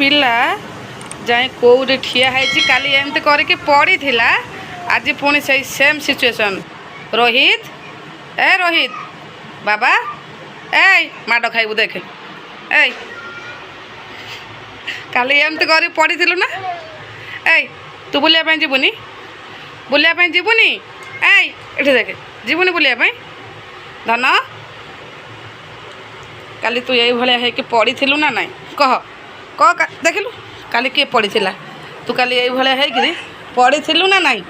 पिला जाए कौटे ठिया है काली एमती करके पड़ी थिला आज पुणी से सेम सिचुएशन। रोहित ए रोहित बाबा ए माड़ खाइबू देख ए काली एमती कर पड़ी थिलु ना ए तू बुलिया जीवनी बुलिया जीवनी ए इठे देख जीवनी बुलिया धन काली तू यही भाया है कि पड़ी थिलु ना नहीं कह कह देखिलु काली किए पड़ी थिला तू काली यही भाया है कि पड़ी थिलु ना नहीं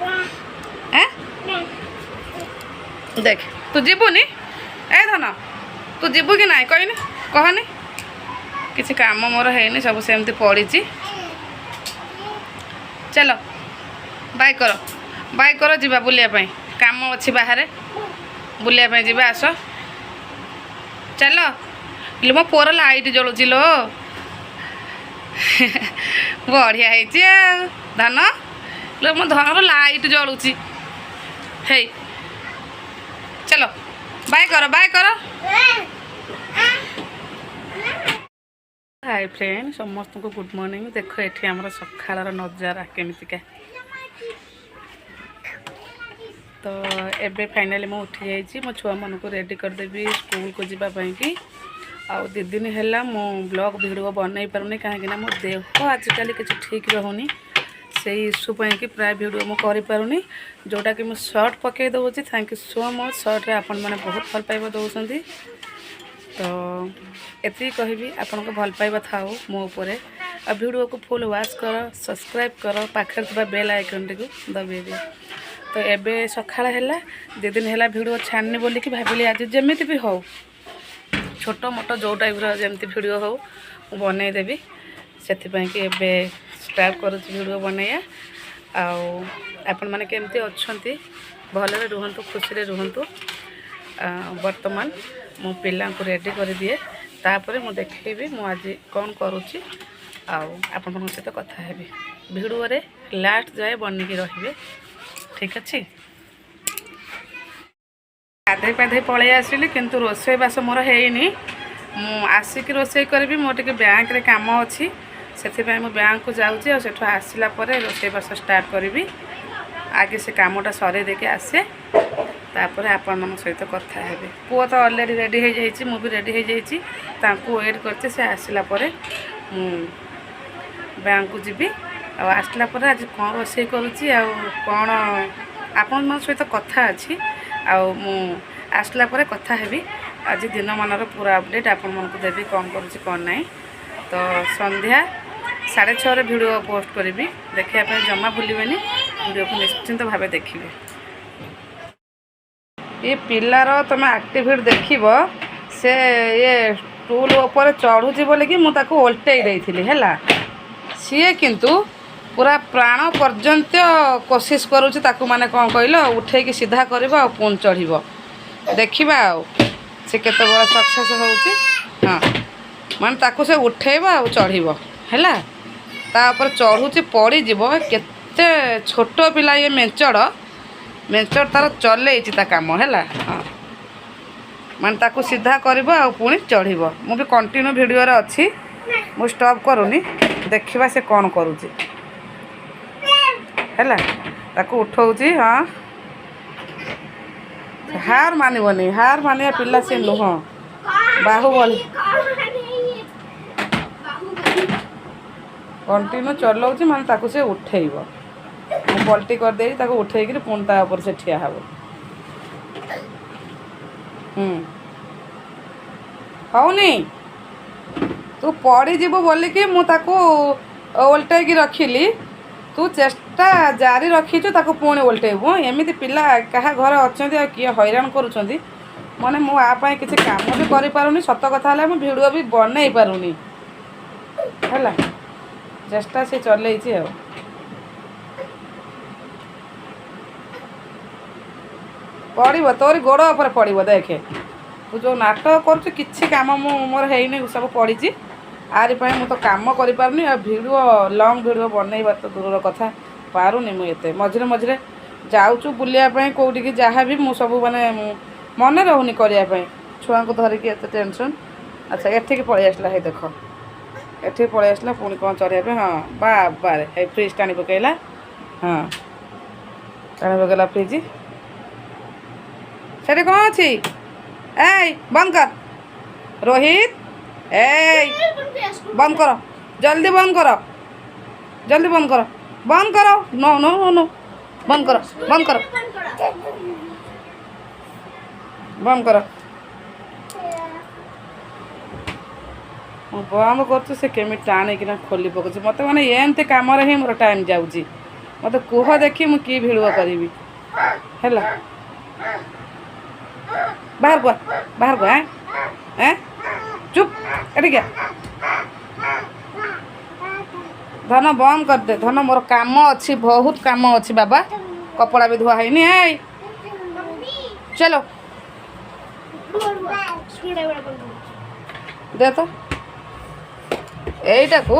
हैं देख तू जीवनी ए धन तू जीवु कि नहीं कहनी कहनी किसी काम मोर है सब सेमती पड़ी। चलो बाय कर जीवा बुलिया काम अच्छी बाहर बुलिया जीवा आस चलो लो मो पुअर लाइट जलुची लो बढ़िया है धन लो मो धनर लाइट जलुची हे चलो बाय कर हाय फ्रेंड समस्त को गुड मॉर्निंग। देख ये आम सकाळ नजारा केमितिका तो एबे फाइनली मु उठी जाइए मो छुआ मन को रेडी करदेवी स्कूल को जीवाई कि आउ दी दिन है मो ब्लॉग वीडियो बनई पारुनी कहीं मो देह आजिकल किसी ठीक रहूनी से इश्यू कि प्राय वीडियो मु करूनी जोटा कि मुझे सर्ट पकई दूसरी। थैंक यू सो मच सर्ट रे आपण मैंने बहुत भल पाइबा दौरान तो एति कहबी आपण को भल पाइबा थाओ मो उपरे आ वीडियो को फुल वॉच कर सब्सक्राइब कर पाखे बेल आइकन टी दबे दियो। तो एबे सकाळ है दी दिन है वीडियो छाड़नी बोलिकी भाविली आज जमी भी हो छोट मोट जो टाइप जमी वीडियो हो बनईदेवी से एबे स्टार्ट करुँच वीडियो बनैया आपण मैंने केमती अच्छा भलरे रुहतु खुशी रुहतु। बर्तमान मो पिला को रेडी कर दिए तापर मु देखी मु आज कौन करुँची आपण सहित कथा हेबी वीडियो रे लास्ट जाए बनिकी रहिबे ठीक अच्छे। गाधे पाधे पलि आसली किंतु रोसई बास मोर है आसिक रोसई करी मोर टे बैंक रे काम अच्छी से मु बैंक को जाऊँगी और आसला रोसई बास स्टार्ट करी आगे से कामटा सरे देके आसे तापर आपण सहित कथा हेबे। पुओ तो ऑलरेडी रेडी हो जाइए मु भी रेडी हो जाइए वेट करते से आसला मु बैंक को जीवी आसला आज कौन रोसई करुँची कौन आपण सहित कथा अच्छी आसला कथा हेबी आज दिन मानर पूरा अपडेट आपण मन को देवी कौन करुँची कौन नहीं। तो संध्या 6:30 वीडियो पोस्ट करी देखा जमा भूलिबेनी वीडियो को निश्चिंत भाव देखिए। ये पिलार तुम एक्टिविटी देखिब से ये टूल ऊपर चढ़ुची बोले कि मुझे ओल्टई देती है सी किंतु पूरा प्राण पर्यंत कोशिश करुँच माने कौन कहल उठे कि सीधा कर पुणी चढ़ देखा से केते बड़ा सक्सेस होची। हाँ माने ताकू से उठेब आ चढ़ है तापर चढ़ुची पड़ी जीव केते छोट पिला ये मेंचड़ तार चलई काम है। हाँ माने ताकू सीधा कर पुणी चढ़ मु भी कंटिन्यू वीडियो रे अच्छी मु स्टॉप करूनी देखा से कौन करुँची है ताकू उठाऊँची। हाँ हार मानवनी हार मानिया पिला से नुह बाहुबली कंटिन्यू चलाऊँच माने ताकू से उठेब पलटी करदे उठे पुणी तापर से ठिया हब। हौनी तू पड़ी जीव बोलिकी मुझे ओल्टे रखिली तू चेष्टा जारी रखीचु ताको पुणी ओल्टेबू एमती पिला क्या घर अच्छा किए हैरान करुँच मैंने मुझे किसी काम भी करूनी सत कथा है वीडियो भी बनई पारुनी है चेष्टा से चलई पड़ो तोरी गोड़ उपर पड़ो देखे तू जो नाटक कर किसी काम मोर है सब पड़ी आरी मु तो काम कर पारुनी वीडियो लॉन्ग वीडियो बनईबा तो दूर कथा पारुनी मुझे मझे मझे जाऊँ बुलियापाई कौटी जहाँ भी मु सब माने मन रहूनी करने छुआ को धरिकी एत टेंशन। अच्छा एठिक पलि आसला है देख एठी पळै आसला पुणी कौन चढ़िया पे हाँ बाबा रे फ्रिज टाणी पकेला हाँ टाणी पकेला फ्रिज सेठी कौन अच्छी ए बंद कर रोहित ए बंद करो जल्दी बंद करो जल्दी बंद करो बंद करो नो नो नो नो बंद करो बंद करो बंद करो बंद कर से केमी टाणी कि खोली पक मत मैंने एमती कम ही मोर टाइम जाऊँगी मत कुह देखी मुझे भिडियो करी है बाहर को बाहर को हैं चुप एटी क्या धन बंद कर दे धन मोर काम अच्छी बहुत काम अच्छी बाबा कपड़ा भी धुआ है चलो दे तो এইটা কো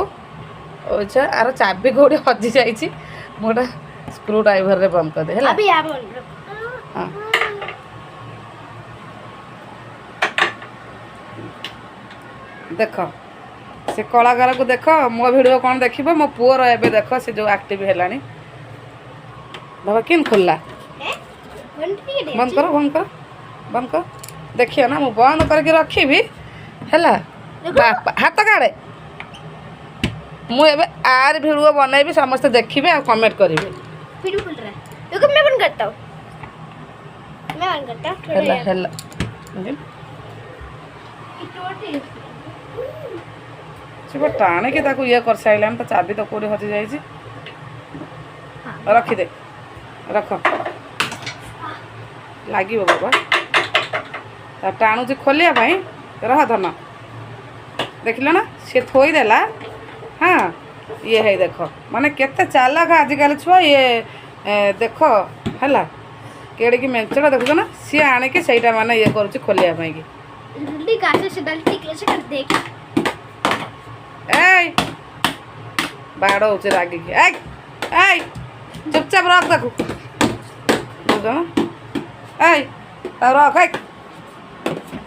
ওইছা আর চাবি কোড়ে হজি যাইছি মোটা স্ক্রু ড্রাইভার রে বন্ধ করে দে হেলা अभी आ बंद हां देखो से कलाकार को देख मो वीडियो कौन देखिबो मो पुअर एबे देखो से जो एक्टिव हेलानी बाबा किन खोलला बंद करो बंद करो बंद कर देखियो ना मो बंद करके रखी भी हेला हाथ काड़े मु एबे आर वीडियो बनैबी समस्त देखिबे आ कमेंट करिवे वीडियो खोल रहा है देखो मैं बंद करता हूं मैं बंद करता हूं हेला हेला से टाणे के ताको ये कर साइलाम तो चाबी तो कोडी हजि जाई छी रखी दे रख लागिबो बाबा टाणु जे खोलिया भाई रह धन देखिल ना सी थोई देला हाँ ये है देखो माने केते चालक आजिकल छुआ ये देख है केड़े की मेंचड़ा देखो ना सी आने के सहीटा माने ये करूची खोलिया पाई की जल्दी गासे से जल्दी कैसे कर देख ए बाड़ो उचे रागी की ए चुपचाप रख देखो बुझो ना ए ता रख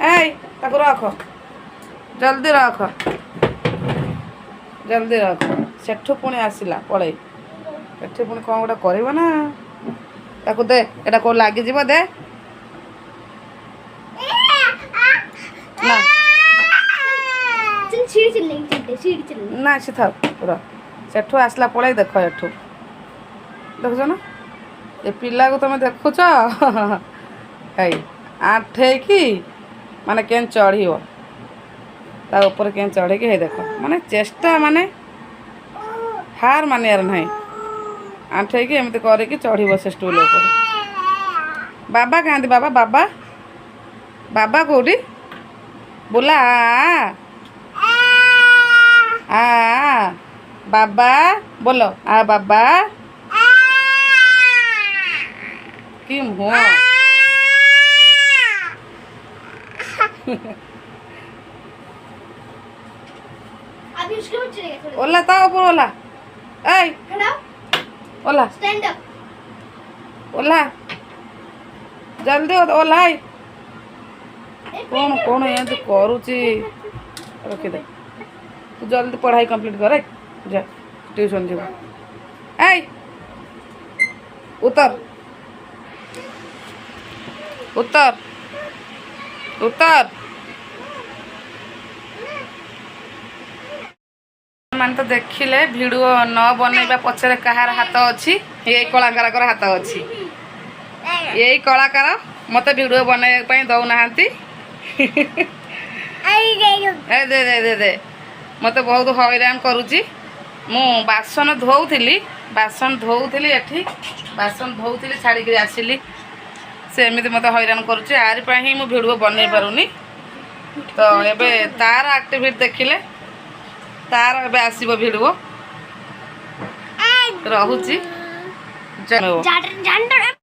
ए ताको रख जल्दी रख जल्दी रख सेठू पुणी आसला पड़े सेठी पुणी कौन गोटे कर ना ताको दे एटा को लगी जीव दे ना सी था पूरा सेठू आसला पड़े देख एठू देखुच ना ये पिला को तुम देखुच है आठे कि माने केन चढ़ो ता ऊपर के चढ़े के देख माने चेष्टा माने हार मानियार नहीं आंठे की एमती करके चढ़ी बसे स्टूल ऊपर बाबा कहते बाबा बाबा बाबा कौटी बोला आ बाबा बोलो आ बाबा कि मुँह ओला ता ऊपर ओला ए ओला स्टैंड अप ओला जल्दी ओला कौन कौन ये तो करूची रखी दे तू जल्दी पढ़ाई कंप्लीट कर जा ट्यूशन जीव ए उतर उतर उतर मान तो देखिले वीडियो न बनैबा पछरे कहार हाथ अच्छी ये कलाकार हाथ अच्छी यही कलाकार मत वीडियो बनैबा दौ नाहांती ए दे दे दे दे मत बहुत हैरान करुची मु बासन धोउथिली एठी बासन धोउथिली छाड़ी के आसिली से एमिति मत हैरान करुची आरि पई ही मु वीडियो बनै पारुनी तो एबे तार एक्टिविटी देखिले तार एबे आसीबो वीडियो रहुची